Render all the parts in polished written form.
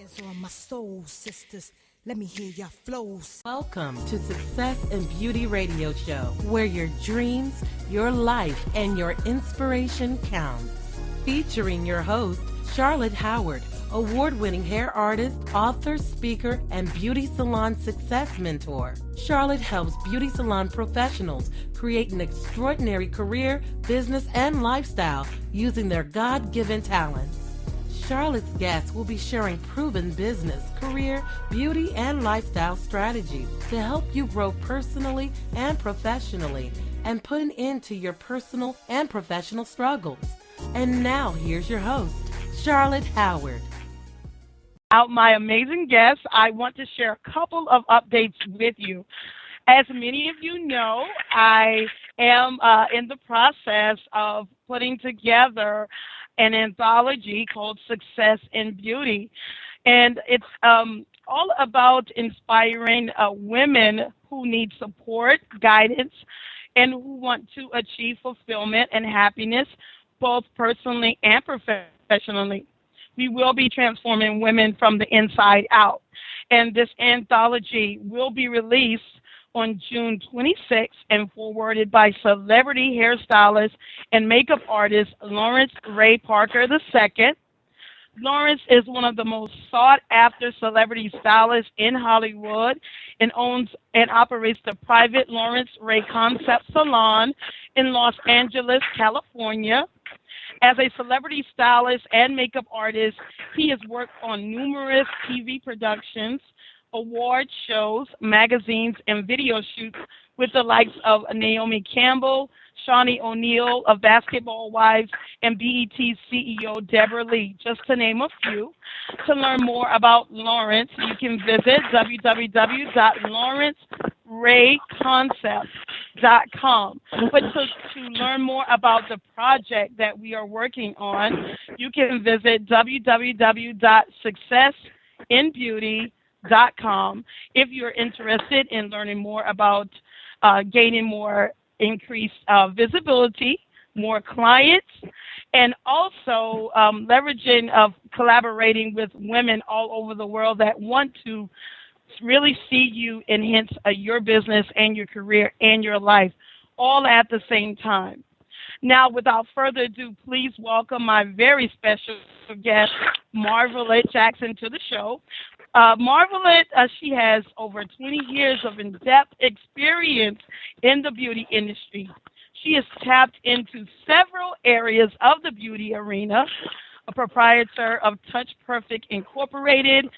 On my soul, sisters. Let me hear your flows. Welcome to Success and Beauty Radio Show, where your dreams, your life, and your inspiration counts. Featuring your host, Charlotte Howard, award-winning hair artist, author, speaker, and beauty salon success mentor. Charlotte helps beauty salon professionals create an extraordinary career, business, and lifestyle using their God-given talents. Charlotte's guests will be sharing proven business, career, beauty, and lifestyle strategies to help you grow personally and professionally and put an end to your personal and professional struggles. And now, here's your host, Charlotte Howard. Out my amazing guests, I want to share a couple of updates with you. As many of you know, I am in the process of putting together an anthology called Success in Beauty. And it's all about inspiring women who need support, guidance, and who want to achieve fulfillment and happiness, both personally and professionally. We will be transforming women from the inside out. And this anthology will be released on June 26th and forwarded by celebrity hairstylist and makeup artist Lawrence Ray Parker II. Lawrence is one of the most sought-after celebrity stylists in Hollywood and owns and operates the private Lawrence Ray Concept Salon in Los Angeles, California. As a celebrity stylist and makeup artist, he has worked on numerous TV productions, award shows, magazines, and video shoots with the likes of Naomi Campbell, Shawnee O'Neal of Basketball Wives, and BET's CEO Deborah Lee, just to name a few. To learn more about Lawrence, you can visit www.lawrencerayconcept.com. But to learn more about the project that we are working on, you can visit www.successinbeauty.com if you're interested in learning more about gaining more increased visibility, more clients, and also leveraging of collaborating with women all over the world that want to really see you enhance your business and your career and your life all at the same time. Now, without further ado, please welcome my very special guest, Marvelette Jackson, to the show. Marvelette, she has over 20 years of in-depth experience in the beauty industry. She has tapped into several areas of the beauty arena, a proprietor of Touch Perfect Incorporated,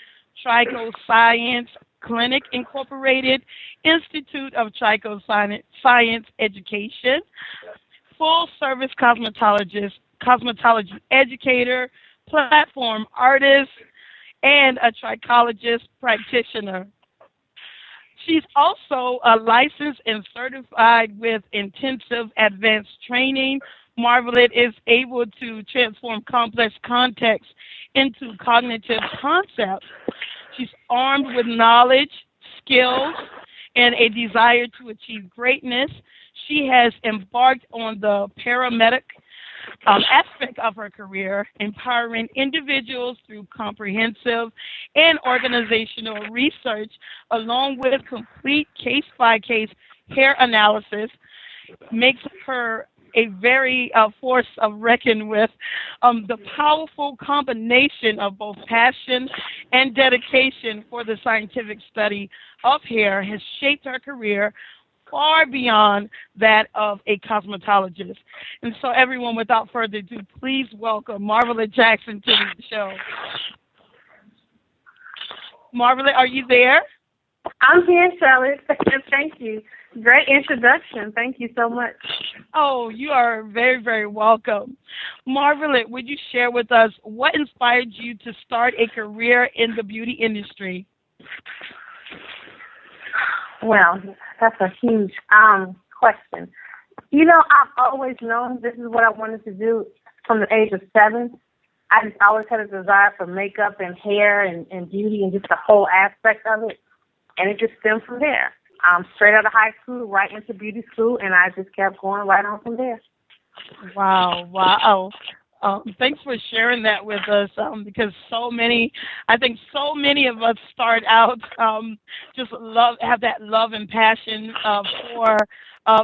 Trico Science Clinic Incorporated, Institute of Trico Science Education, full-service cosmetology educator, platform artist, and a trichologist practitioner. She's also licensed and certified with intensive advanced training. Marvelette is able to transform complex context into cognitive concepts. She's armed with knowledge, skills, and a desire to achieve greatness. She has embarked on the paramedic aspect of her career, empowering individuals through comprehensive and organizational research, along with complete case-by-case hair analysis, makes her a very force of reckon with. The powerful combination of both passion and dedication for the scientific study of hair has shaped her career far beyond that of a cosmetologist. And so, everyone, without further ado, please welcome Marvelette Jackson to the show. Marvelette, are you there? I'm here, Charlotte. Thank you. Great introduction. Thank you so much. Oh, you are very, very welcome. Marvelette, would you share with us what inspired you to start a career in the beauty industry? Well, that's a huge question. You know, I've always known this is what I wanted to do from the age of 7. I just always had a desire for makeup and hair and beauty and just the whole aspect of it. And it just stemmed from there. Straight out of high school, right into beauty school, and I just kept going right on from there. Wow. Thanks for sharing that with us, because I think so many of us start out just have that love and passion for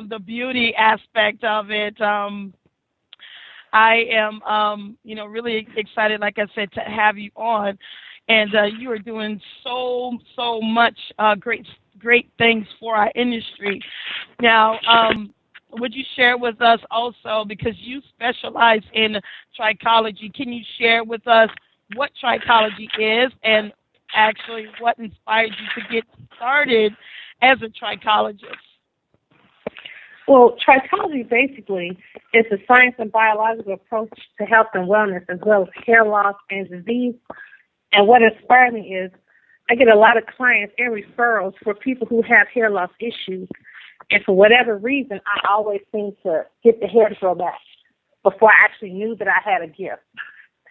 the beauty aspect of it. I am, really excited, like I said, to have you on, and you are doing so much great things for our industry. Now, would you share with us also, because you specialize in trichology, can you share with us what trichology is and actually what inspired you to get started as a trichologist? Well, trichology basically is a science and biological approach to health and wellness, as well as hair loss and disease. And what inspired me is I get a lot of clients and referrals for people who have hair loss issues. And for whatever reason, I always seem to get the hair to grow back before I actually knew that I had a gift.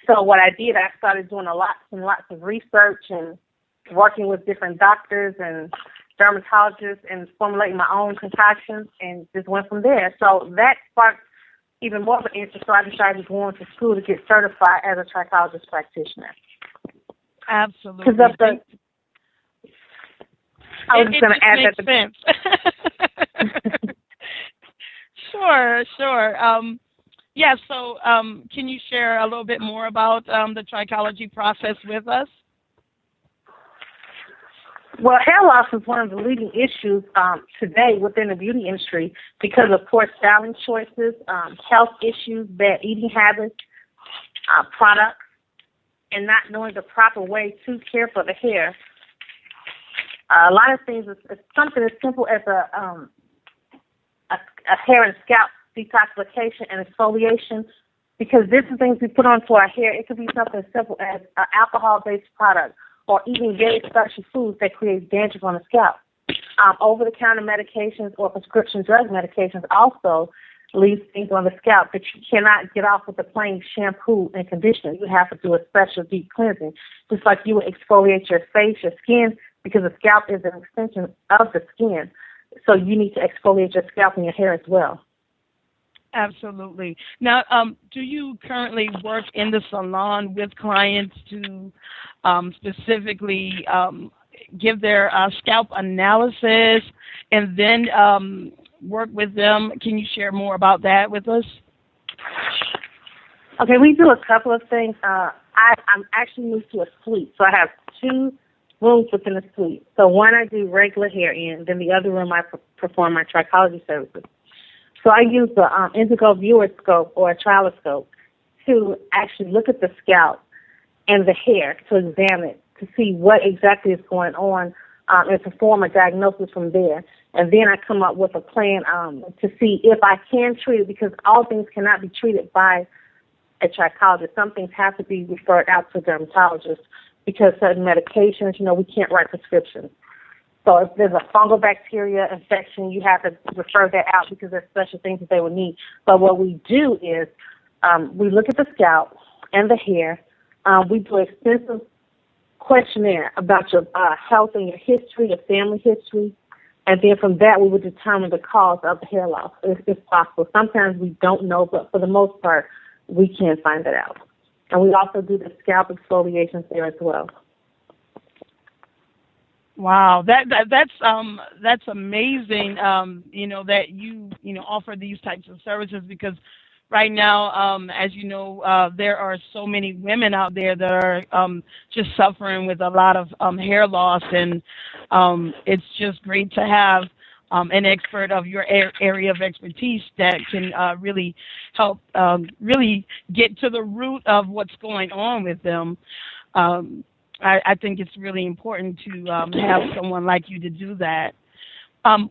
So what I did, I started doing lots of research and working with different doctors and dermatologists and formulating my own concoctions, and just went from there. So that sparked even more of an interest, so I decided to go on to school to get certified as a trichologist practitioner. Absolutely. I was just going to add that. Sense. Sure. Yeah, so can you share a little bit more about the trichology process with us? Well, hair loss is one of the leading issues today within the beauty industry because of poor styling choices, health issues, bad eating habits, products, and not knowing the proper way to care for the hair. A lot of things, it's something as simple as a hair and scalp detoxification and exfoliation, because different things we put onto our hair, it could be something as simple as an alcohol-based product or eating very starchy foods that create dandruff on the scalp. Over-the-counter medications or prescription drug medications also leave things on the scalp that you cannot get off with a plain shampoo and conditioner. You have to do a special deep cleansing, just like you would exfoliate your face, your skin, because the scalp is an extension of the skin. So you need to exfoliate your scalp and your hair as well. Absolutely. Now, do you currently work in the salon with clients to specifically give their scalp analysis and then work with them? Can you share more about that with us? Okay, we do a couple of things. I'm actually moved to a suite, so I have two rooms within a suite. So one I do regular hair in, then the other room I perform my trichology services. So I use the indigo viewer scope or a triloscope to actually look at the scalp and the hair to examine it, to see what exactly is going on and perform a diagnosis from there. And then I come up with a plan to see if I can treat it, because all things cannot be treated by a trichologist. Some things have to be referred out to a dermatologist because certain medications, we can't write prescriptions. So if there's a fungal bacteria infection, you have to refer that out because there's special things that they would need. But what we do is we look at the scalp and the hair. We do an extensive questionnaire about your health and your history, your family history. And then from that, we would determine the cause of the hair loss, if possible. Sometimes we don't know, but for the most part, we can find that out. And we also do the scalp exfoliations there as well. Wow, that's amazing. That you offer these types of services, because right now, as you know, there are so many women out there that are just suffering with a lot of hair loss, and it's just great to have an expert of your area of expertise that can really help really get to the root of what's going on with them. I think it's really important to have someone like you to do that.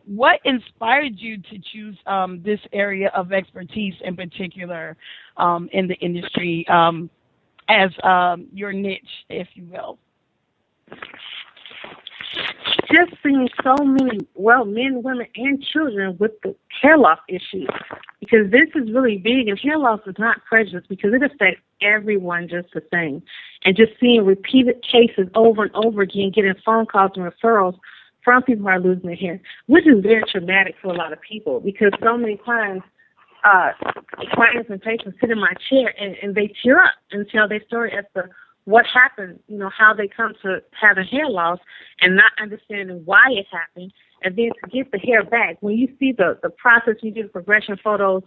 What inspired you to choose this area of expertise in particular in the industry as your niche, if you will? Just seeing so many, men, women, and children with the hair loss issue, because this is really big, and hair loss is not prejudice because it affects everyone just the same. And just seeing repeated cases over and over again, getting phone calls and referrals from people who are losing their hair, which is very traumatic for a lot of people, because so many times clients and patients sit in my chair and they tear up and tell their story as to what happened, how they come to having hair loss and not understanding why it happened, and then to get the hair back. When you see the process, you do the progression photos,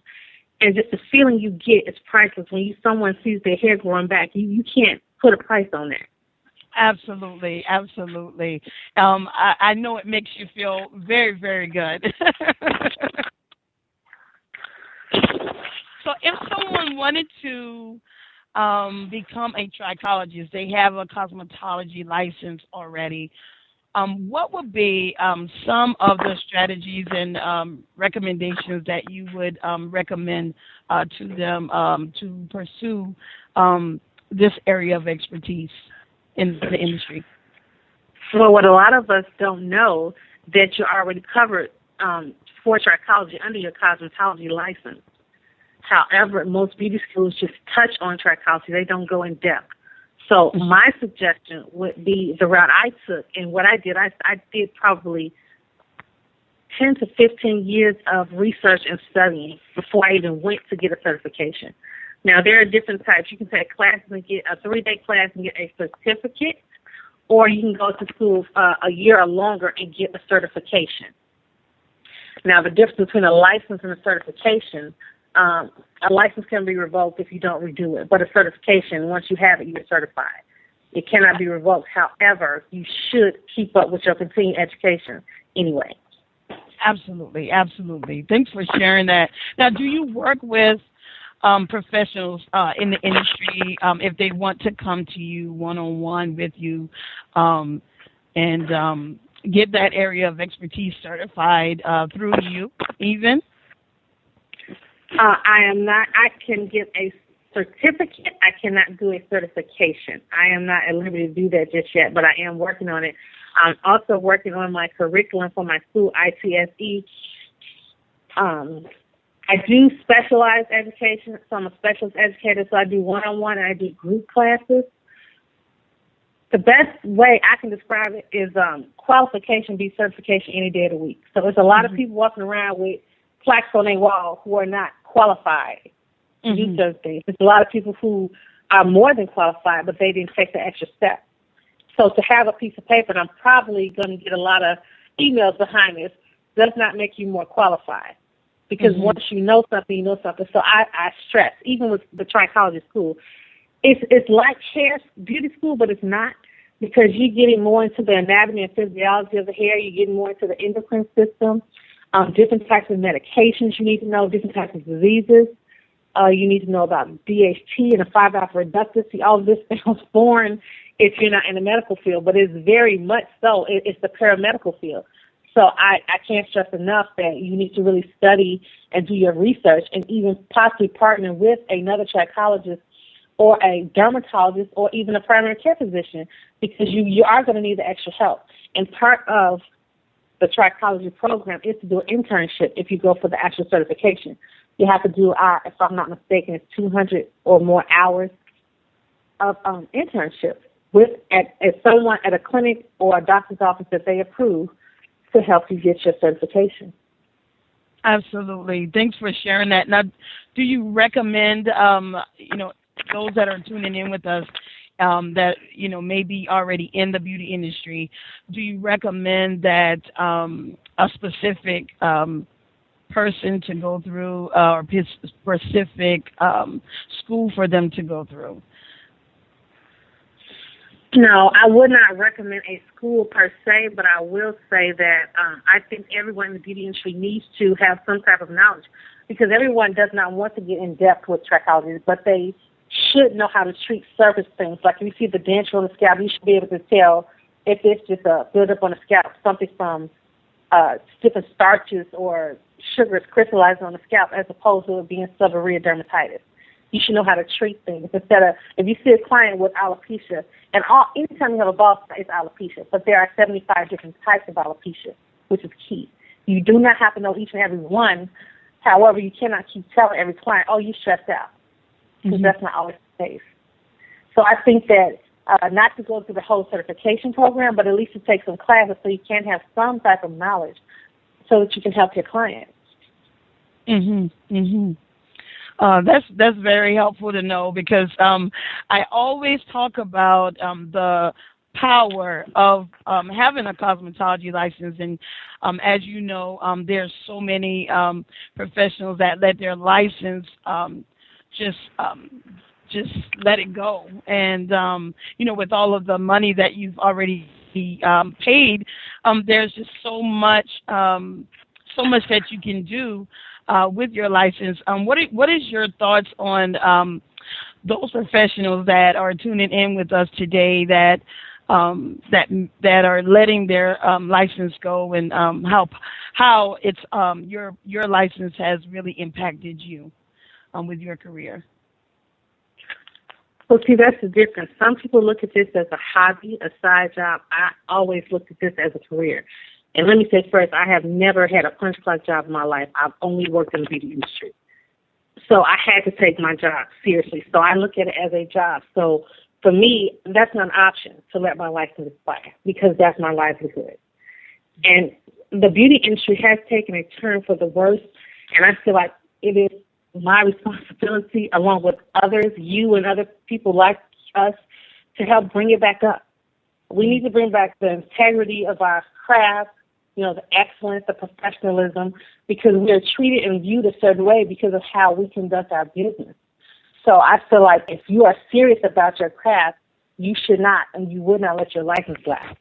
and just the feeling you get is priceless. When someone sees their hair growing back, you can't put a price on that. Absolutely, absolutely. I know it makes you feel very, very good. So if someone wanted to become a trichologist, they have a cosmetology license already, what would be some of the strategies and recommendations that you would recommend to them to pursue this area of expertise in the industry? Well, what a lot of us don't know, that you're already covered for trichology under your cosmetology license. However, most beauty schools just touch on trichology. They don't go in depth. So my suggestion would be the route I took. And what I did, I did probably 10 to 15 years of research and studying before I even went to get a certification. Now, there are different types. You can take classes and get a 3-day class and get a certificate, or you can go to school a year or longer and get a certification. Now, the difference between a license and a certification, a license can be revoked if you don't redo it, but a certification, once you have it, you're certified. It cannot be revoked. However, you should keep up with your continuing education anyway. Absolutely, absolutely. Thanks for sharing that. Now, do you work with professionals in the industry if they want to come to you one-on-one with you and get that area of expertise certified through you even? I am not. I can get a certificate. I cannot do a certification. I am not at liberty to do that just yet, but I am working on it. I'm also working on my curriculum for my school, ITSE. I do specialized education, so I'm a specialist educator, so I do one-on-one and I do group classes. The best way I can describe it is qualification beats certification any day of the week. So there's a lot of people walking around with plaques on their wall who are not qualified to do certain things. There's a lot of people who are more than qualified, but they didn't take the extra step. So to have a piece of paper, and I'm probably going to get a lot of emails behind this, does not make you more qualified. Because once you know something, you know something. So I stress, even with the trichology school, it's like hair beauty school, but it's not, because you're getting more into the anatomy and physiology of the hair. You're getting more into the endocrine system, different types of medications you need to know, different types of diseases. You need to know about DHT and the 5-alpha reductase. See, all of this sounds foreign if you're not in the medical field, but it's very much so. It's the paramedical field. So I can't stress enough that you need to really study and do your research and even possibly partner with another trichologist or a dermatologist or even a primary care physician, because you are going to need the extra help. And part of the trichology program is to do an internship if you go for the actual certification. You have to do, if I'm not mistaken, it's 200 or more hours of internship with at someone at a clinic or a doctor's office that they approve to help you get your certification. Absolutely. Thanks for sharing that. Now, do you recommend, those that are tuning in with us that, may be already in the beauty industry, do you recommend that a specific person to go through or specific school for them to go through? No, I would not recommend a school per se, but I will say that I think everyone in the beauty industry needs to have some type of knowledge, because everyone does not want to get in depth with trichology, but they should know how to treat surface things. Like if you see the denture on the scalp, you should be able to tell if it's just a buildup on the scalp, something from different starches or sugars crystallizing on the scalp, as opposed to it being seborrheic dermatitis. You should know how to treat things instead of, if you see a client with alopecia, and anytime you have a bald spot, it's alopecia, but there are 75 different types of alopecia, which is key. You do not have to know each and every one. However, you cannot keep telling every client, oh, you're stressed out, because that's not always the case. So I think that not to go through the whole certification program, but at least to take some classes so you can have some type of knowledge so that you can help your clients. That's very helpful to know because I always talk about the power of having a cosmetology license, and as you know, there's so many professionals that let their license just just let it go, and with all of the money that you've already paid, there's just so much that you can do with your license. What is your thoughts on those professionals that are tuning in with us today that are letting their license go, and how it's your license has really impacted you with your career? Well, see, that's the difference. Some people look at this as a hobby, a side job. I always looked at this as a career. And let me say first, I have never had a punch clock job in my life. I've only worked in the beauty industry. So I had to take my job seriously. So I look at it as a job. So for me, that's not an option to let my license expire because that's my livelihood. And the beauty industry has taken a turn for the worse, and I feel like it is my responsibility, along with others, you and other people like us, to help bring it back up. We need to bring back the integrity of our craft, the excellence, the professionalism, because we are treated and viewed a certain way because of how we conduct our business. So I feel like if you are serious about your craft, you should not and you would not let your license lapse.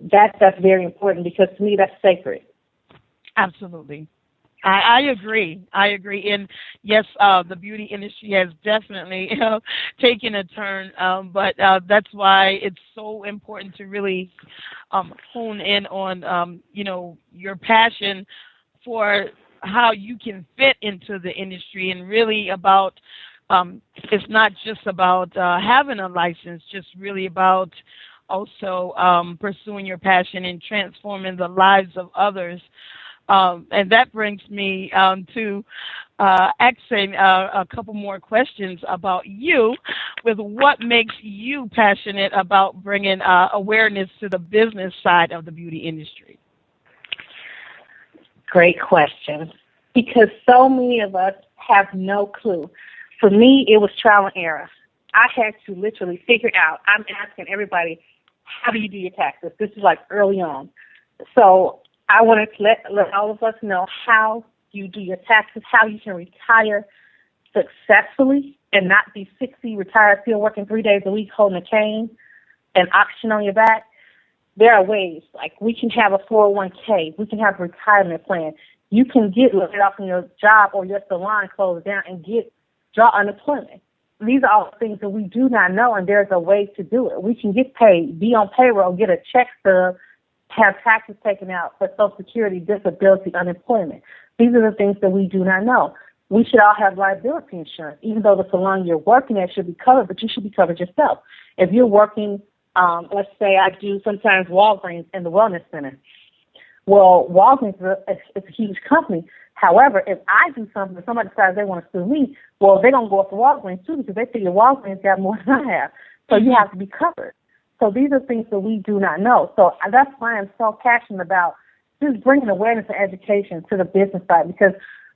That's very important because to me that's sacred. Absolutely. I agree. And yes, the beauty industry has definitely taken a turn, but that's why it's so important to really hone in on your passion for how you can fit into the industry, and really about it's not just about having a license, just really about also pursuing your passion and transforming the lives of others. And that brings me to asking a couple more questions about you, with what makes you passionate about bringing awareness to the business side of the beauty industry? Great question, because so many of us have no clue. For me, it was trial and error. I had to literally figure out, I'm asking everybody, how do you do your taxes? This is like early on. So I wanted to let all of us know how you do your taxes, how you can retire successfully and not be 60, retired, still working 3 days a week, holding a cane and oxygen on your back. There are ways, like we can have a 401k, we can have a retirement plan. You can get laid off from your job or your salon closed down and draw unemployment. These are all things that we do not know, and there's a way to do it. We can get paid, be on payroll, get a check stub, have taxes taken out for Social Security, disability, unemployment. These are the things that we do not know. We should all have liability insurance, even though the salon you're working at should be covered, but you should be covered yourself. If you're working, let's say I do sometimes Walgreens in the Wellness Center. Well, Walgreens is a huge company. However, if I do something and somebody decides they want to sue me, well, they're going to go up to Walgreens too because they figure Walgreens got more than I have. So you have to be covered. So these are things that we do not know. So that's why I'm so passionate about just bringing awareness and education to the business side, because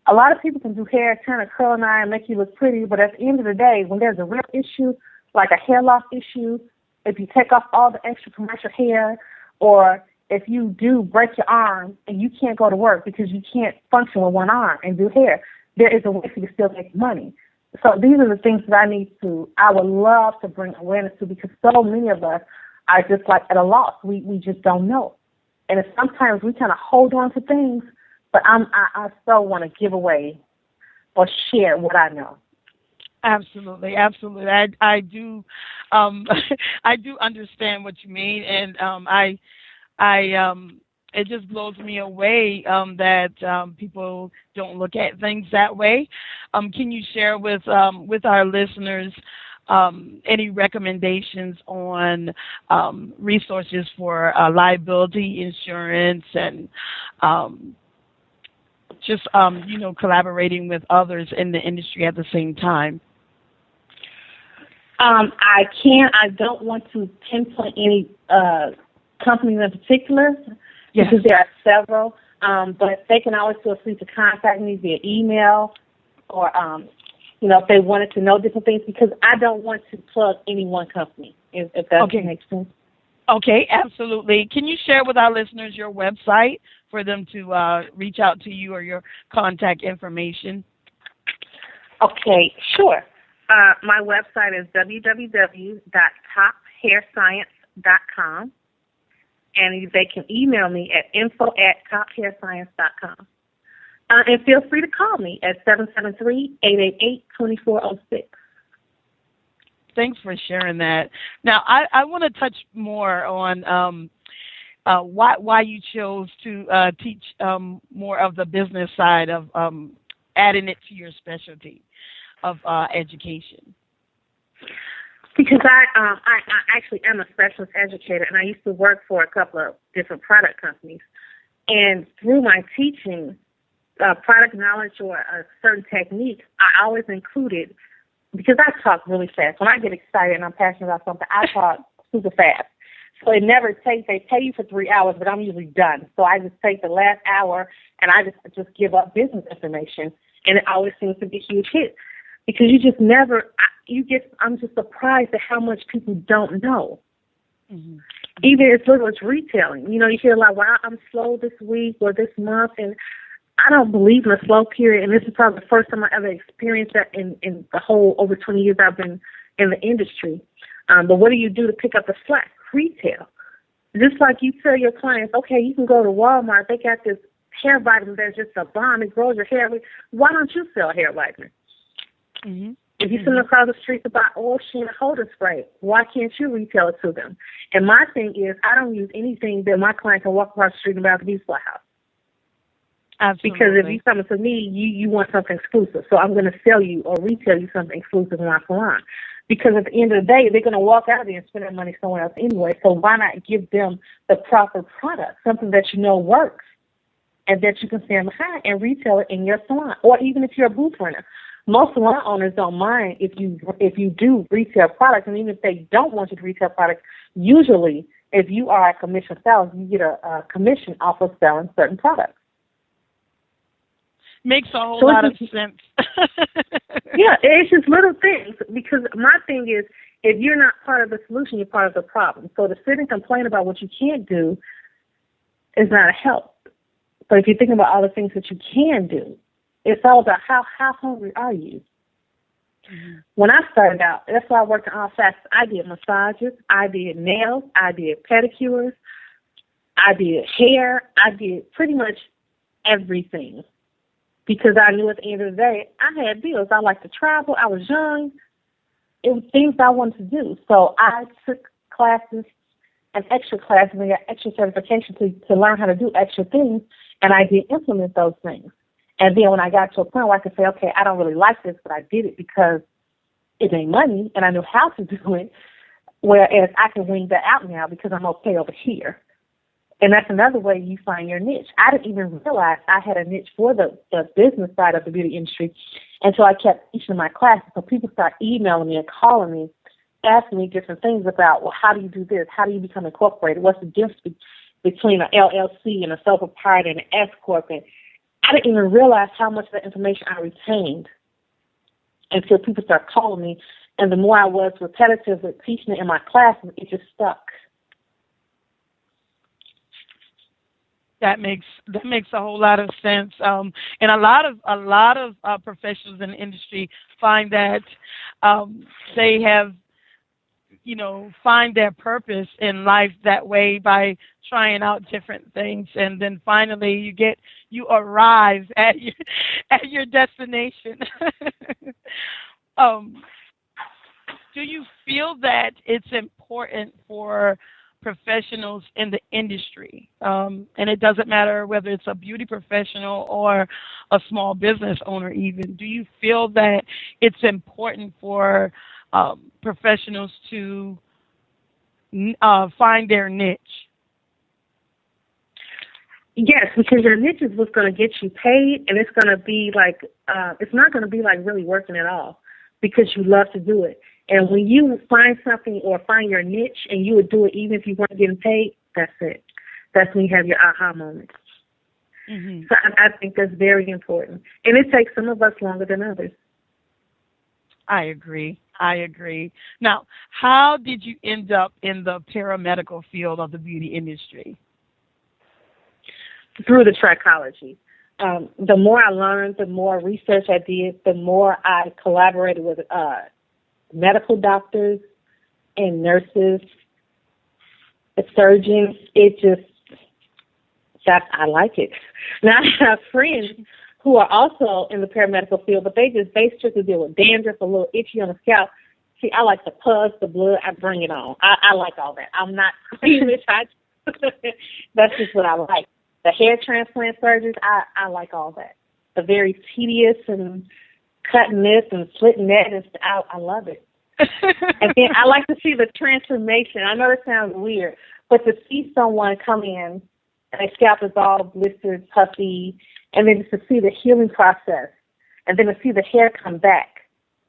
a lot of people can do hair, turn a curl and eye and make you look pretty, but at the end of the day, when there's a real issue, like a hair loss issue, if you take off all the extra commercial hair, or if you do break your arm and you can't go to work because you can't function with one arm and do hair, there is a way for you to still make money. So these are the things that I would love to bring awareness to, because so many of us are just like at a loss. We just don't know. And sometimes we kind of hold on to things, but I so want to give away or share what I know. Absolutely. I do, I do understand what you mean, and it just blows me away that people don't look at things that way. Can you share with our listeners any recommendations on resources for liability insurance and just collaborating with others in the industry at the same time? I don't want to pinpoint any companies in particular, because there are several, but they can always feel free to contact me via email, or, if they wanted to know different things, because I don't want to plug any one company, if that makes sense. Okay, absolutely. Can you share with our listeners your website for them to reach out to you or your contact information? Okay, sure. My website is www.tophairscience.com, and they can email me at info@tophairscience.com. And feel free to call me at 773-888-2406. Thanks for sharing that. Now, I want to touch more on why you chose to teach more of the business side of adding it to your specialty of education. Because I actually am a specialist educator, and I used to work for a couple of different product companies. And through my teaching, product knowledge or a certain technique, I always included, because I talk really fast. When I get excited and I'm passionate about something, I talk super fast. So it never takes, they pay you for 3 hours, but I'm usually done. So I just take the last hour and I just give up business information, and it always seems to be a huge hit. Because you just never, I'm just surprised at how much people don't know. Mm-hmm. Even as little as retailing. You hear a lot, well, I'm slow this week or this month, and I don't believe in a slow period, and this is probably the first time I ever experienced that in the whole over 20 years I've been in the industry. But what do you do to pick up the slack? Retail. Just like you tell your clients, okay, you can go to Walmart, they got this hair vitamin that's just a bomb, it grows your hair. Why don't you sell hair vitamin? Mm-hmm. If you send them across the street to buy oil sheen and holder spray, why can't you retail it to them? And my thing is, I don't use anything that my client can walk across the street and buy at the beauty supply house. Absolutely. Because if you come to me, you want something exclusive. So I'm going to sell you or retail you something exclusive in my salon. Because at the end of the day, they're going to walk out of there and spend their money somewhere else anyway. So why not give them the proper product, something that you know works and that you can stand behind and retail it in your salon? Or even if you're a booth renter. Most salon owners don't mind if you do retail products, and even if they don't want you to retail products, usually if you are a commission seller, you get a commission off of selling certain products. Makes a whole lot of sense. Yeah, it's just little things, because my thing is, if you're not part of the solution, you're part of the problem. So to sit and complain about what you can't do is not a help. But if you think about all the things that you can do, it's all about how hungry are you. Mm-hmm. When I started out, that's why I worked in all facets. I did massages, I did nails, I did pedicures, I did hair, I did pretty much everything. Because I knew at the end of the day, I had bills. I liked to travel. I was young. It was things I wanted to do. So I took classes and extra classes and got extra certification to learn how to do extra things, and I did implement those things. And then when I got to a point where I could say, okay, I don't really like this, but I did it because it made money and I knew how to do it, whereas I can wing that out now because I'm okay over here. And that's another way you find your niche. I didn't even realize I had a niche for the business side of the beauty industry until I kept teaching my classes. So people start emailing me and calling me, asking me different things about, well, how do you do this? How do you become incorporated? What's the difference between an LLC and a sole proprietor and an S corp? And I didn't even realize how much of that information I retained until people start calling me. And the more I was repetitive with teaching it in my classes, it just stuck. That makes a whole lot of sense, and a lot of professionals in the industry find that they have, find their purpose in life that way by trying out different things, and then finally you arrive at your destination. Do you feel that it's important for professionals in the industry, and it doesn't matter whether it's a beauty professional or a small business owner even, do you feel that it's important for professionals to find their niche? Yes, because your niche is what's going to get you paid, and it's going to be like, it's not going to be like really working at all because you love to do it. And when you find something or find your niche and you would do it even if you weren't getting paid, that's it. That's when you have your aha moment. Mm-hmm. So I think that's very important. And it takes some of us longer than others. I agree. Now, how did you end up in the paramedical field of the beauty industry? Through the trichology. The more I learned, the more research I did, the more I collaborated with medical doctors and nurses, surgeons. I like it. Now I have friends who are also in the paramedical field, but they strictly deal with dandruff, a little itchy on the scalp. See, I like the pus, the blood. I bring it on. I like all that. I'm not squeamish. That's just what I like. The hair transplant surgeries, I like all that. The very tedious and cutting this and slitting that, and I love it. And then I like to see the transformation. I know it sounds weird, but to see someone come in and their scalp is all blistered, puffy, and then just to see the healing process, and then to see the hair come back,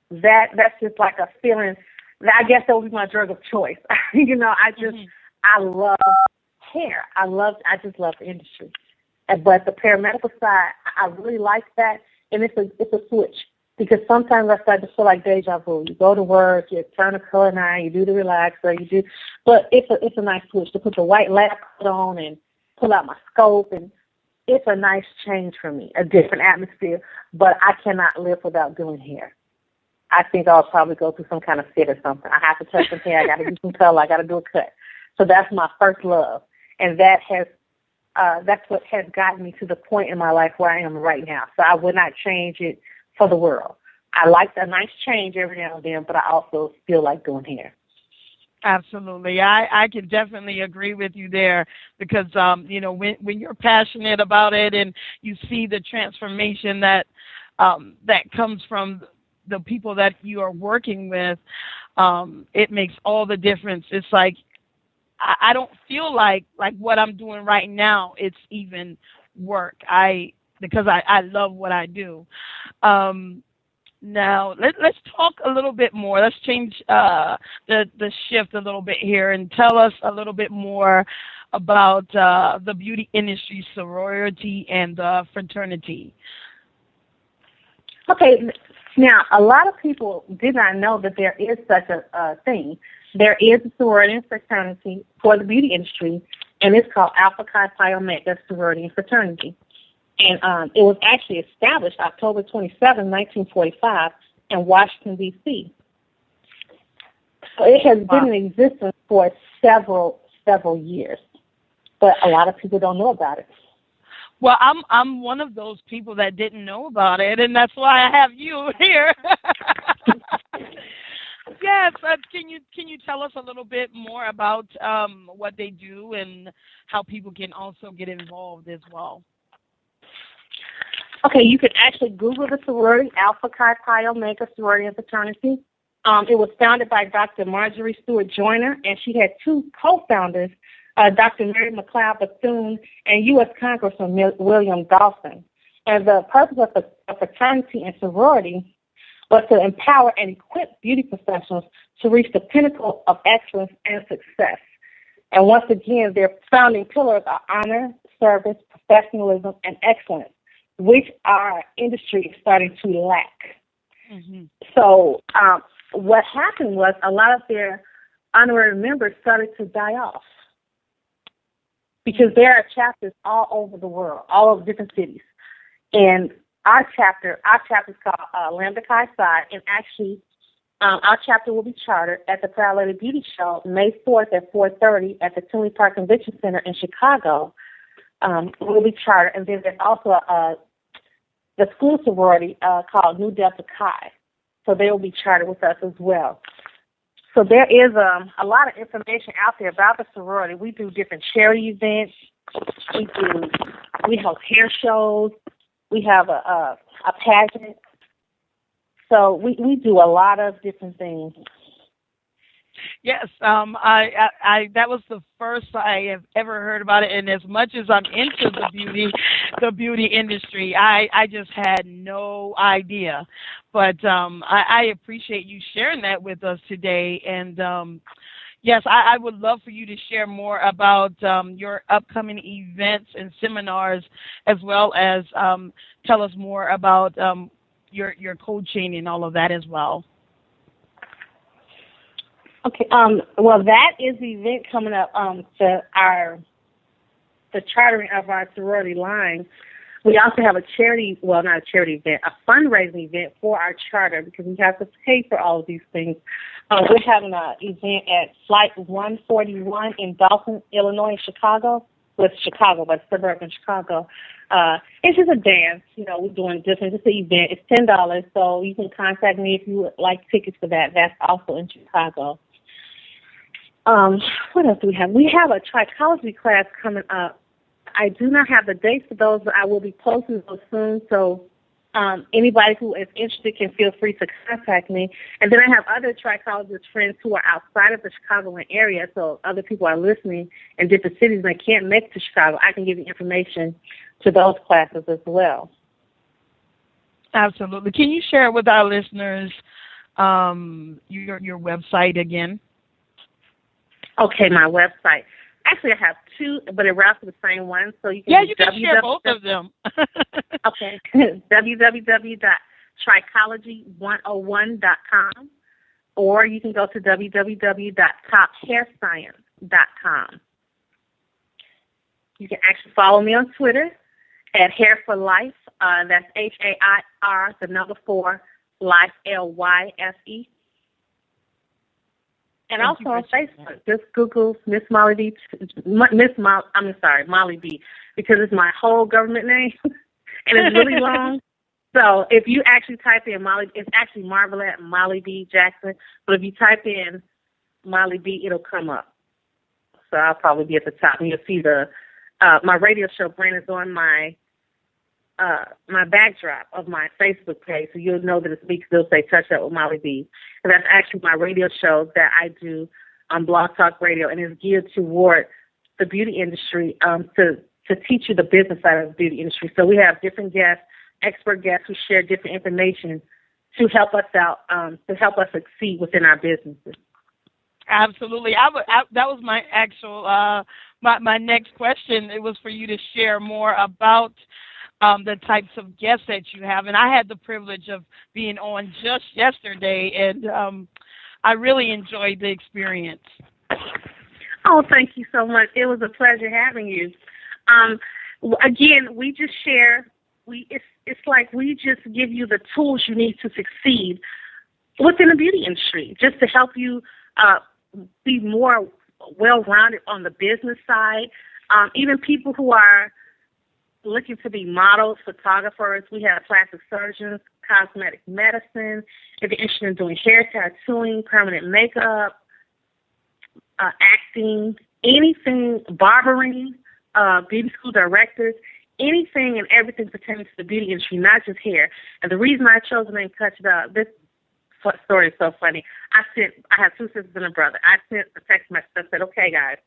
that's just like a feeling. I guess that would be my drug of choice. I love hair. I just love the industry. But the paramedical side, I really like that, and it's a switch. Because sometimes I start to feel like deja vu. You go to work, you turn a color eye, you do the relaxer, but it's a nice switch to put the white lab coat on and pull out my scope, and it's a nice change for me, a different atmosphere. But I cannot live without doing hair. I think I'll probably go through some kind of fit or something. I have to touch some hair. I got to do some color. I got to do a cut. So that's my first love, and that's what has gotten me to the point in my life where I am right now. So I would not change it for the world. I like a nice change every now and then, but I also still like doing hair. Absolutely. I can definitely agree with you there because, when you're passionate about it and you see the transformation that comes from the people that you are working with, it makes all the difference. It's like, I don't feel like what I'm doing right now, it's even work. Because I love what I do. Now, let's talk a little bit more. Let's change the shift a little bit here and tell us a little bit more about the beauty industry, sorority, and fraternity. Okay. Now, a lot of people did not know that there is such a thing. There is a sorority and fraternity for the beauty industry, and it's called Alpha Chi Pi Omega Sorority and Fraternity. And it was actually established October 27, 1945 in Washington, D.C. So it has been in existence for several years, but a lot of people don't know about it. Well, I'm one of those people that didn't know about it, and that's why I have you here. Yes, can you tell us a little bit more about what they do and how people can also get involved as well? Okay, you could actually Google the sorority, Alpha Chi Pi Omega Sorority and Fraternity. It was founded by Dr. Marjorie Stewart Joyner, and she had two co-founders, Dr. Mary McLeod Bethune and U.S. Congressman William Dawson. And the purpose of the fraternity and sorority was to empower and equip beauty professionals to reach the pinnacle of excellence and success. And once again, their founding pillars are honor, service, professionalism, and excellence, which our industry is starting to lack. Mm-hmm. So what happened was a lot of their honorary members started to die off because there are chapters all over the world, all over different cities. And our chapter is called Lambda Chi Psi, and actually our chapter will be chartered at the Proud Lady Beauty Show May 4th at 4:30 at the Tinley Park Convention Center in Chicago. Will be chartered, and then there's also the school sorority called Nu Delta Chi, so they will be chartered with us as well. So there is a lot of information out there about the sorority. We do different charity events. We have hair shows. We have a pageant. So we do a lot of different things. Yes, I that was the first I have ever heard about it, and as much as I'm into the beauty industry, I just had no idea. But I appreciate you sharing that with us today, and Yes, I would love for you to share more about your upcoming events and seminars, as well as tell us more about your coaching and all of that as well. Okay. Well, that is the event coming up. The chartering of our sorority line. We also have a charity, well, not a charity event, a fundraising event for our charter because we have to pay for all of these things. We're having an event at Flight 141 in Dawson, Illinois, Chicago. Well, it's Chicago, but suburban Chicago. It's just a dance. We're doing different. It's an event. It's $10, so you can contact me if you would like tickets for that. That's also in Chicago. What else do we have? We have a trichology class coming up. I do not have the dates for those, but I will be posting those soon. So anybody who is interested can feel free to contact me. And then I have other trichologist friends who are outside of the Chicagoland area, so other people are listening in different cities and they can't make it to Chicago. I can give you information to those classes as well. Absolutely. Can you share with our listeners your website again? Okay, my website. Actually, I have two, but it routes to the same one, so you can. Yeah, you can share both of them. Okay, www.trichology101.com, or you can go to www.tophairscience.com. You can actually follow me on Twitter at Hair for Life. That's HAIR, the number 4, Life, LYFE. And also on Facebook, just Google Miss Molly B. Molly B, because it's my whole government name, and it's really long. So if you actually type in Molly, it's actually Marvelette Molly B. Jackson. But if you type in Molly B, it'll come up. So I'll probably be at the top, and you'll see my radio show brand is on my backdrop of my Facebook page, so you'll know that it's me because it'll say Touch Up with Molly B. And that's actually my radio show that I do on Blog Talk Radio, and it's geared toward the beauty industry to teach you the business side of the beauty industry. So we have different guests, expert guests who share different information to help us out, to help us succeed within our businesses. Absolutely. That was my actual, my next question. It was for you to share more about the types of guests that you have. And I had the privilege of being on just yesterday, and I really enjoyed the experience. Oh, thank you so much. It was a pleasure having you. Again, we just share. It's like we just give you the tools you need to succeed within the beauty industry, just to help you be more well-rounded on the business side. Even people who are looking to be models, photographers. We have plastic surgeons, cosmetic medicine. If you're interested in doing hair tattooing, permanent makeup, acting, anything, barbering, beauty school directors, anything and everything pertaining to the beauty industry, not just hair. And the reason I chose the name Touch It Up, this story is so funny. I have 2 sisters and a brother. I sent a text message that said, okay, guys,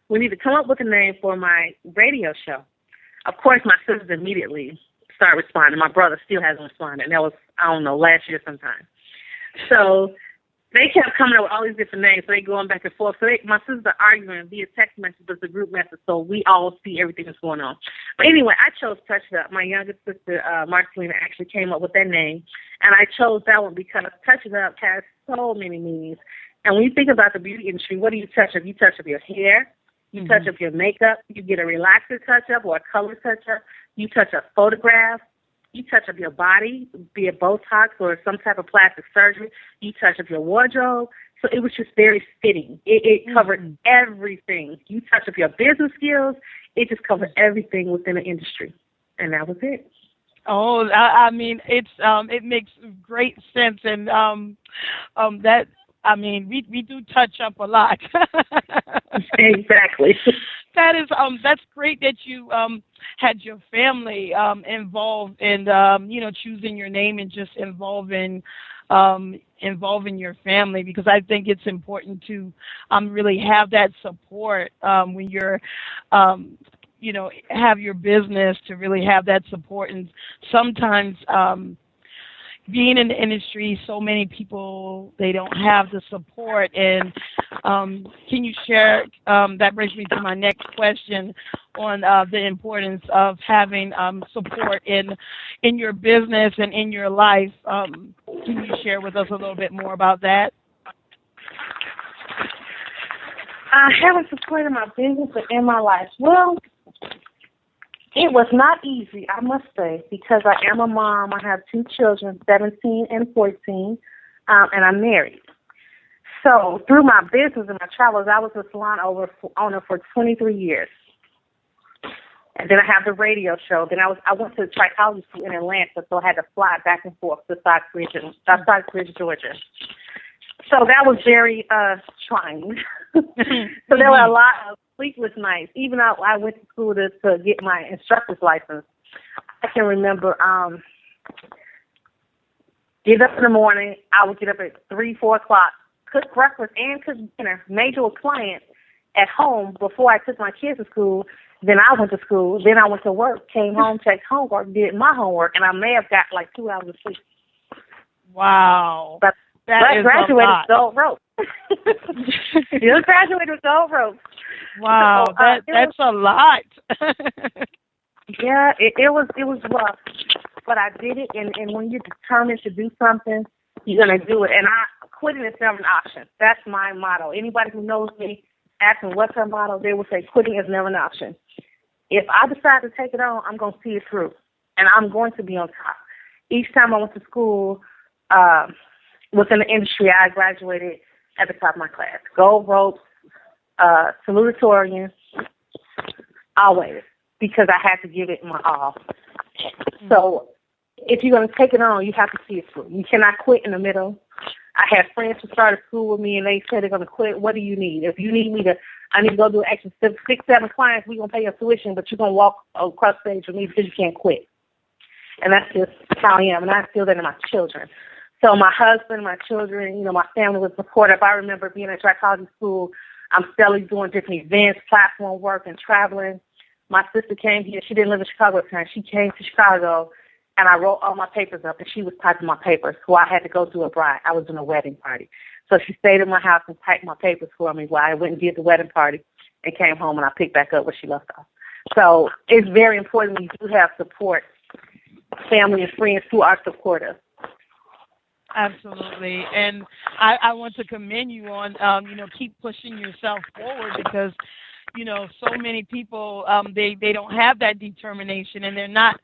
we need to come up with a name for my radio show. Of course, my sisters immediately started responding. My brother still hasn't responded. And that was, last year sometime. So they kept coming up with all these different names. So they going back and forth. So my sisters are arguing via text message, but it's a group message, so we all see everything that's going on. But anyway, I chose Touch It Up. My youngest sister, Marcelina, actually came up with that name. And I chose that one because Touch It Up has so many meanings. And when you think about the beauty industry, what do you touch up? You touch up your hair. You touch up your makeup. You get a relaxer touch-up or a color touch-up. You touch up photographs. You touch up your body, be it Botox or some type of plastic surgery. You touch up your wardrobe. So it was just very fitting. It covered everything. You touch up your business skills. It just covered everything within the industry. And that was it. Oh, I mean, it makes great sense. And we do touch up a lot. Exactly. That's great that you had your family involved in choosing your name and just involving your family, because I think it's important to really have that support when you're have your business, to really have that support. And sometimes being in the industry, so many people, they don't have the support. And can you share, that brings me to my next question on the importance of having support in your business and in your life. Can you share with us a little bit more about that? Having support in my business and in my life. Well, it was not easy, I must say, because I am a mom. I have 2 children, 17 and 14, and I'm married. So through my business and my travels, I was a salon owner for 23 years. And then I have the radio show. Then I went to trichology school in Atlanta, so I had to fly back and forth to Stockbridge, Georgia. So that was very trying. So there were a lot of sleepless nights. Even though I went to school to get my instructor's license, I can remember get up in the morning. I would get up at 3, 4 o'clock, cook breakfast and cook dinner, major a client at home before I took my kids to school. Then I went to school. Then I went to work, came home, checked homework, did my homework, and I may have got like 2 hours of sleep. Wow. But I graduated with gold rope. You graduated with gold rope. Wow, so, that's a lot. Yeah, it was rough, but I did it. And when you're determined to do something, you're gonna do it. And quitting is never an option. That's my motto. Anybody who knows me, ask me what's her motto, they will say quitting is never an option. If I decide to take it on, I'm gonna see it through, and I'm going to be on top. Each time I went to school. Within the industry, I graduated at the top of my class. Gold ropes, salutatorian, always, because I had to give it my all. So if you're going to take it on, you have to see it through. You cannot quit in the middle. I had friends who started school with me, and they said they're going to quit. What do you need? If you need me I need to go do an extra 6, 7 clients, we're going to pay your tuition, but you're going to walk across stage with me because you can't quit. And that's just how I am, and I feel that in my children. So my husband, my children, my family was supportive. I remember being at trichology school. I'm steadily doing different events, platform work, and traveling. My sister came here. She didn't live in Chicago at the time. She came to Chicago, and I wrote all my papers up, and she was typing my papers. So I had to go do a bride. I was doing a wedding party. So she stayed in my house and typed my papers for me while I went and did the wedding party and came home, and I picked back up where she left off. So it's very important when you do have support, family and friends who are supportive. Absolutely. And I want to commend you on, keep pushing yourself forward because, so many people, they don't have that determination and they're not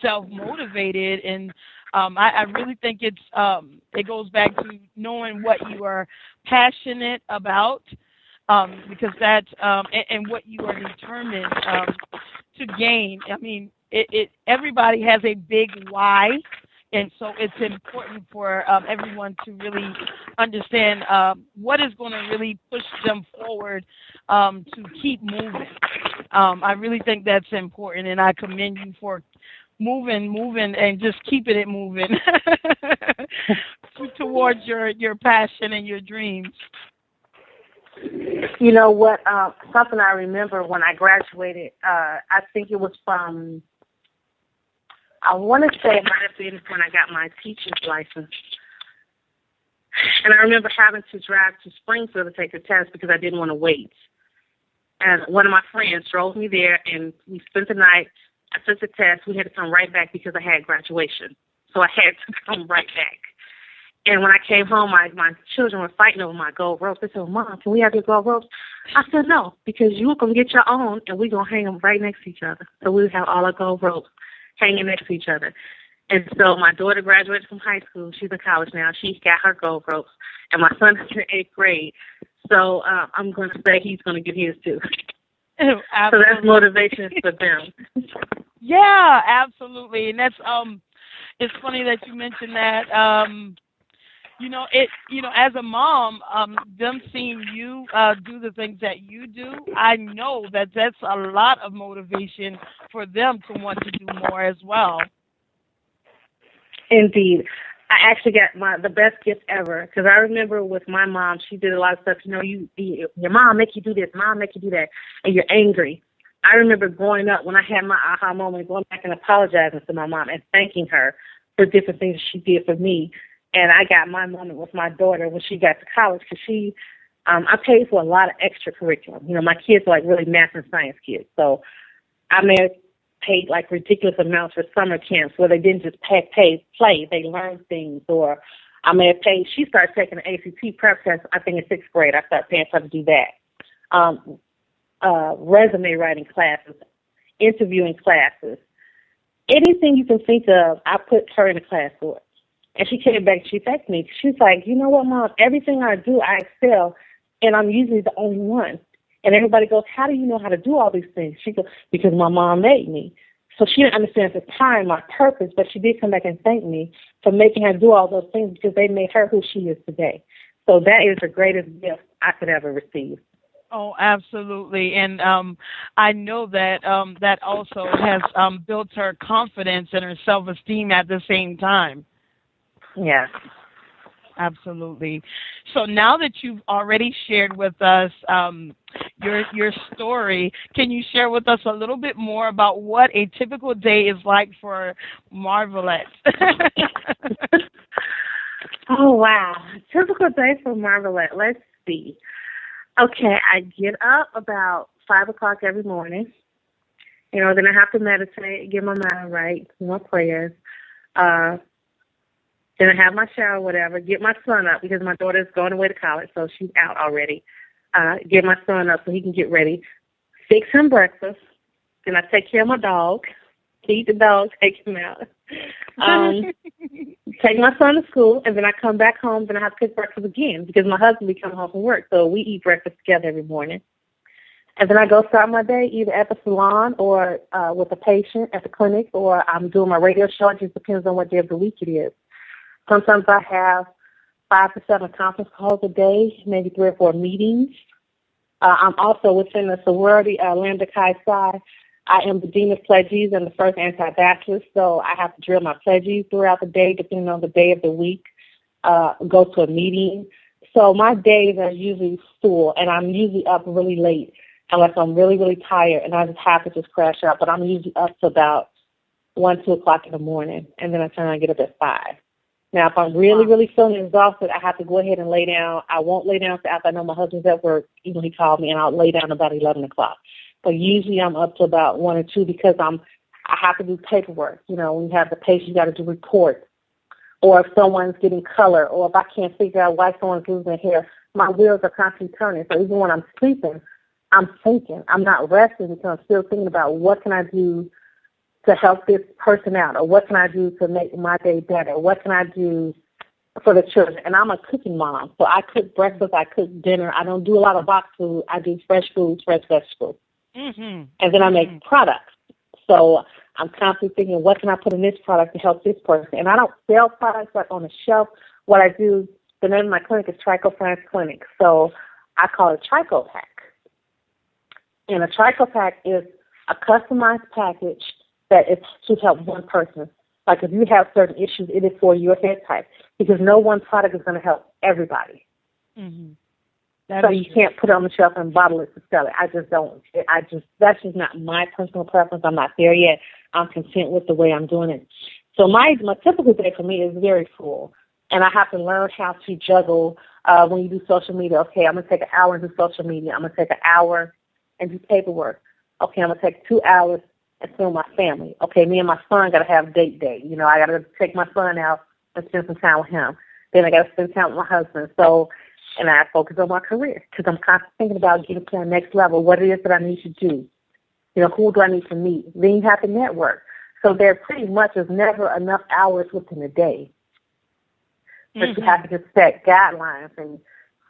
self-motivated. And I really think it goes back to knowing what you are passionate about because that's, and what you are determined to gain. I mean, everybody has a big why. And so it's important for everyone to really understand what is going to really push them forward to keep moving. I really think that's important, and I commend you for moving, and just keeping it moving towards your passion and your dreams. You know what? Something I remember when I graduated, I think it was from, I want to say it might have been when I got my teacher's license. And I remember having to drive to Springfield to take the test because I didn't want to wait. And one of my friends drove me there, and we spent the night. I took the test. We had to come right back because I had graduation. So I had to come right back. And when I came home, my children were fighting over my gold ropes. They said, Mom, can we have your gold ropes? I said, no, because you're going to get your own, and we're going to hang them right next to each other. So we have all our gold ropes hanging next to each other. And so my daughter graduated from high school. She's in college now. She got her gold ropes. And my son is in 8th grade. So I'm going to say he's going to get his too. Oh, so that's motivation for them. Yeah, absolutely. And that's it's funny that you mentioned that. As a mom, them seeing you do the things that you do, I know that that's a lot of motivation for them to want to do more as well. Indeed. I actually got the best gift ever because I remember with my mom, she did a lot of stuff. Your mom make you do this, mom make you do that, and you're angry. I remember growing up when I had my aha moment, going back and apologizing to my mom and thanking her for different things she did for me. And I got my moment with my daughter when she got to college because I paid for a lot of extra curriculum. You know, my kids are like really math and science kids. So I may have paid like ridiculous amounts for summer camps where they didn't just play. They learned things. Or I may have paid, she started taking the ACT prep test, I think in 6th grade. I started paying for her to do that. Resume writing classes, interviewing classes. Anything you can think of, I put her in a class for it. And she came back, she texted me. She's like, you know what, Mom, everything I do, I excel, and I'm usually the only one. And everybody goes, how do you know how to do all these things? She goes, because my mom made me. So she didn't understand at the time my purpose, but she did come back and thank me for making her do all those things because they made her who she is today. So that is the greatest gift I could ever receive. Oh, absolutely. And I know that that also has built her confidence and her self-esteem at the same time. Yeah. Absolutely. So now that you've already shared with us your story, can you share with us a little bit more about what a typical day is like for Marvelette? Oh, wow. Typical day for Marvelette. Let's see. Okay, I get up about 5 o'clock every morning. You know, then I have to meditate, get my mind right, do my prayers. Then I have my shower, whatever, get my son up because my daughter's going away to college, so she's out already. Get my son up so he can get ready, fix him breakfast. Then I take care of my dog, feed the dog, take him out. Take my son to school, and then I come back home, then I have to cook breakfast again because my husband be coming home from work, so we eat breakfast together every morning. And then I go start my day either at the salon or with a patient at the clinic, or I'm doing my radio show. It just depends on what day of the week it is. Sometimes I have 5 to 7 conference calls a day, maybe 3 or 4 meetings. I'm also within the sorority, Lambda Chi Psi. I am the dean of pledges and the first anti-bachelor, so I have to drill my pledges throughout the day, depending on the day of the week, go to a meeting. So my days are usually full, and I'm usually up really late unless I'm really, really tired, and I just have to just crash out. But I'm usually up to about 1, 2 o'clock in the morning, and then I try and get up at 5. Now, if I'm really, really feeling exhausted, I have to go ahead and lay down. I won't lay down after I know my husband's at work, even he called me, and I'll lay down about 11 o'clock. But usually I'm up to about 1 or 2 because I have to do paperwork. You know, when you have the patient, you got to do reports. Or if someone's getting color, or if I can't figure out why someone's losing their hair, my wheels are constantly turning. So even when I'm sleeping, I'm thinking. I'm not resting because I'm still thinking about what can I do to help this person out, or what can I do to make my day better? What can I do for the children? And I'm a cooking mom, so I cook breakfast, I cook dinner. I don't do a lot of box food. I do fresh foods, fresh vegetables. Mm-hmm. And then I make products. So I'm constantly thinking, what can I put in this product to help this person? And I don't sell products like on the shelf. What I do, the name of my clinic is Trico France Clinic. So I call it Trico Pack. And a Trico Pack is a customized package that is to help one person. Like if you have certain issues, it is for your head type because no one product is going to help everybody. Mm-hmm. So you can't put it on the shelf and bottle it to sell it. I just don't. That's just not my personal preference. I'm not there yet. I'm content with the way I'm doing it. So my typical day for me is very full, and I have to learn how to juggle when you do social media. Okay, I'm going to take an hour and do social media. I'm going to take an hour and do paperwork. Okay, I'm going to take 2 hours and spend with my family. Okay, me and my son got to have date day. You know, I got to take my son out and spend some time with him. Then I got to spend time with my husband. So, and I focus on my career because I'm constantly thinking about getting to the next level, what it is that I need to do. You know, who do I need to meet? Then you have to network. So there pretty much is never enough hours within a day. But you have to just set guidelines and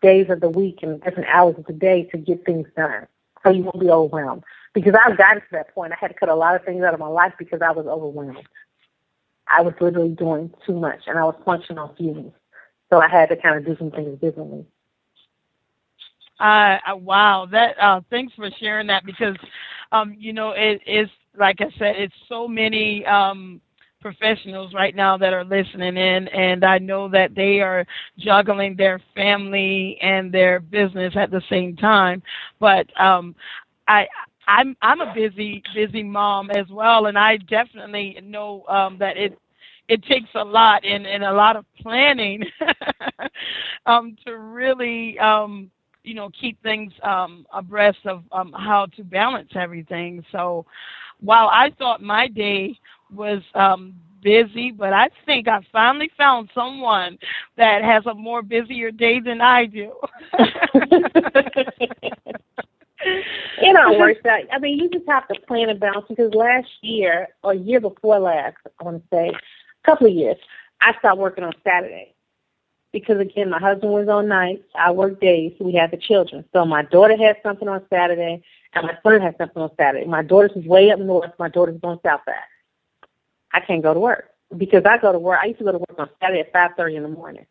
days of the week and different hours of the day to get things done so you won't be overwhelmed. Because I've gotten to that point. I had to cut a lot of things out of my life because I was overwhelmed. I was literally doing too much, and I was functioning on fumes. So I had to kind of do some things differently. Wow, thanks for sharing that because, you know, it is, like I said, it's so many professionals right now that are listening in, and I know that they are juggling their family and their business at the same time. But I'm a busy mom as well, and I definitely know that it takes a lot and a lot of planning to really keep things abreast of how to balance everything. So while I thought my day was busy, but I think I finally found someone that has a more busier day than I do. It all works out. I mean, you just have to plan and balance, because last year, or year before last, I want to say, a couple of years, I stopped working on Saturday. Because, again, my husband was on nights, I worked days, so we had the children. So my daughter had something on Saturday, and my son had something on Saturday. My daughter's is way up north, my daughter's on south side. I can't go to work, because I used to go to work on Saturday at 5:30 in the morning.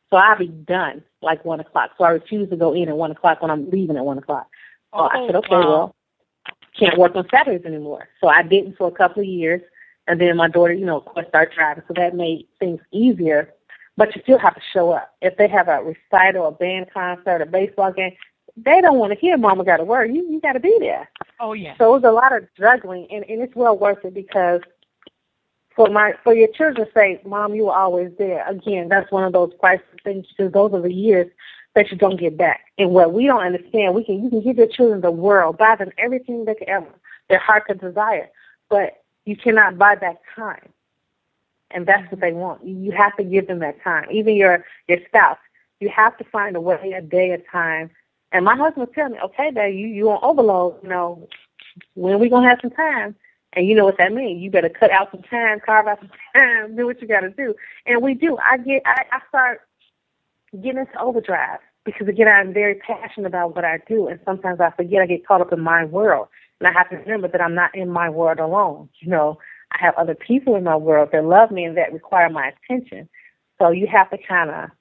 So I'll be done like 1 o'clock. So I refuse to go in at 1 o'clock when I'm leaving at 1 o'clock. So I said, okay, well, can't work on Saturdays anymore. So I didn't for a couple of years. And then my daughter, of course, started driving. So that made things easier. But you still have to show up. If they have a recital, a band concert, a baseball game, they don't want to hear Mama got to work. You got to be there. Oh, yeah. So it was a lot of juggling. And it's well worth it, because for your children's sake, Mom, you were always there. Again, that's one of those priceless things, because those are the years that you don't get back. And what we don't understand, you can give your children the world, buy them everything they can ever, their heart could desire, but you cannot buy back time. And that's what they want. You have to give them that time. Even your spouse, you have to find a way, a day, a time. And my husband would tell me, okay, Dad, you on overload, when are we going to have some time? And you know what that means. You better cut out some time, carve out some time, do what you got to do. And we do. I start getting into overdrive, because, again, I'm very passionate about what I do. And sometimes I forget, I get caught up in my world. And I have to remember that I'm not in my world alone. I have other people in my world that love me and that require my attention. So you have to kind of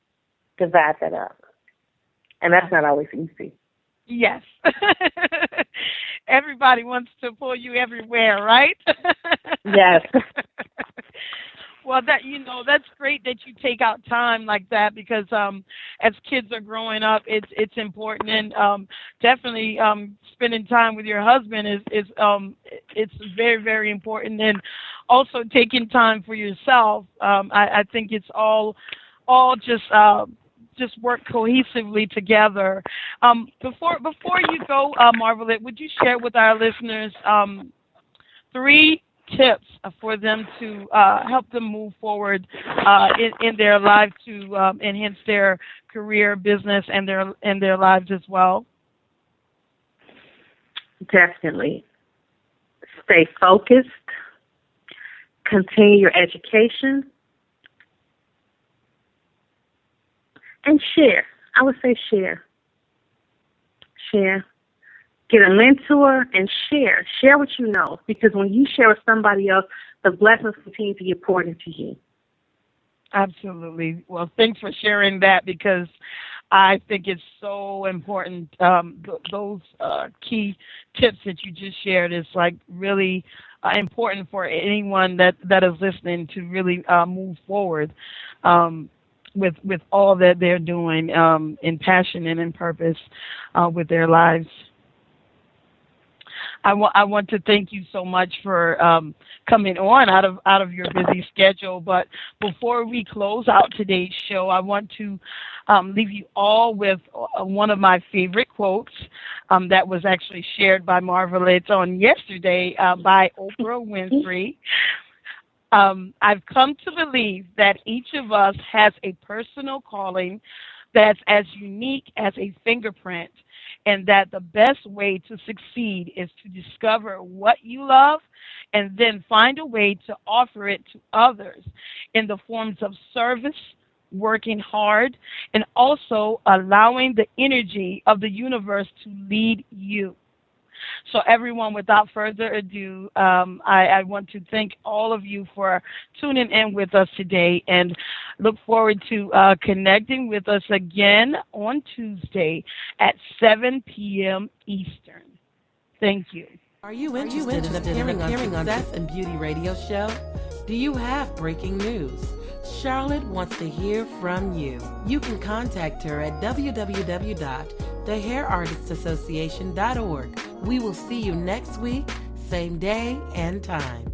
divide that up. And that's not always easy. Yes. Everybody wants to pull you everywhere, right? Yes. Well, that's great that you take out time like that, because as kids are growing up, it's important, and definitely spending time with your husband is it's very, very important, and also taking time for yourself. I think it's all just work cohesively together. Before you go, Marvelette, would you share with our listeners 3 tips for them to help them move forward in their life to enhance their career, business, and their lives as well? Definitely. Stay focused. Continue your education. And share. I would say share. Share. Get a mentor and share. Share what you know. Because when you share with somebody else, the blessings continue to get poured into you. Absolutely. Well, thanks for sharing that, because I think it's so important. Those key tips that you just shared is like really important for anyone that is listening to really move forward with all that they're doing in passion and in purpose with their lives. I want to thank you so much for coming on out of your busy schedule. But before we close out today's show, I want to leave you all with one of my favorite quotes that was actually shared by Marvelette on yesterday by Oprah Winfrey. I've come to believe that each of us has a personal calling that's as unique as a fingerprint, and that the best way to succeed is to discover what you love and then find a way to offer it to others in the forms of service, working hard, and also allowing the energy of the universe to lead you. So everyone, without further ado, I want to thank all of you for tuning in with us today, and look forward to connecting with us again on Tuesday at 7 p.m. Eastern. Thank you. Are you interested in appearing on Success and Beauty Radio Show? Do you have breaking news? Charlotte wants to hear from you. You can contact her at www.thehairartistassociation.org. We will see you next week, same day and time.